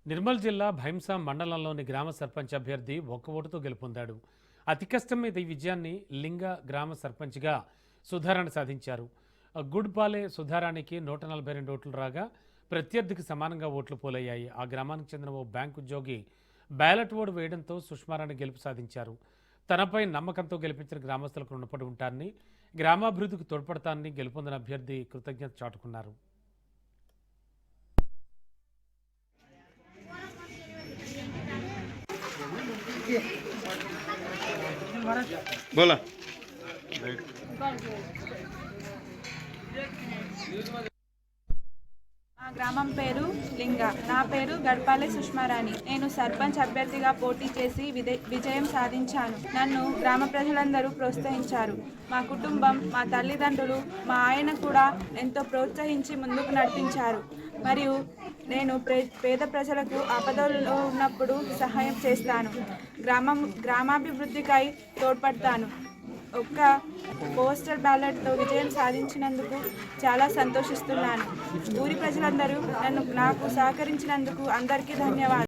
నిర్మల్ జిల్లా భైంసా మండలంలోని గ్రామ సర్పంచ్ అభ్యర్థి ఒక్క ఓటుతో గెలుపొందాడు. అతి కష్టం మీద ఈ విజయాన్ని లింగ గ్రామ సర్పంచ్గా సుధారాణి సాధించారు. గుడ్పాలే సుధారానికి 142 ఓట్లు రాగా ప్రత్యర్థికి సమానంగా ఓట్లు పోలయ్యాయి. ఆ గ్రామానికి చెందిన ఓ బ్యాంకు ఉద్యోగి బ్యాలెట్ ఓటు వేయడంతో సుష్మారాణి గెలుపు సాధించారు. తనపై నమ్మకంతో గెలిపించిన గ్రామస్తులకు రుణపడి ఉంటారని, గ్రామాభివృద్ధికి తోడ్పడతానని గెలుపొందిన అభ్యర్థి కృతజ్ఞత చాటుకున్నారు. बोला మా గ్రామం పేరు లింగ. నా పేరు గడ్పాలే సుష్మారాణి. నేను సర్పంచ్ అభ్యర్థిగా పోటీ చేసి విజయం సాధించాను. నన్ను గ్రామ ప్రజలందరూ ప్రోత్సహించారు. మా కుటుంబం, మా తల్లిదండ్రులు, మా ఆయన కూడా ఎంతో ప్రోత్సహించి ముందుకు నడిపించారు. మరియు నేను పేద ప్రజలకు ఆపదల్లో ఉన్నప్పుడు సహాయం చేస్తాను. గ్రామాభివృద్ధికై తోడ్పడతాను. ఒక్క పోస్టల్ బ్యాలెట్తో విజయం సాధించినందుకు చాలా సంతోషిస్తున్నాను. ఊరి ప్రజలందరూ నాకు సహకరించినందుకు అందరికీ ధన్యవాదాలు.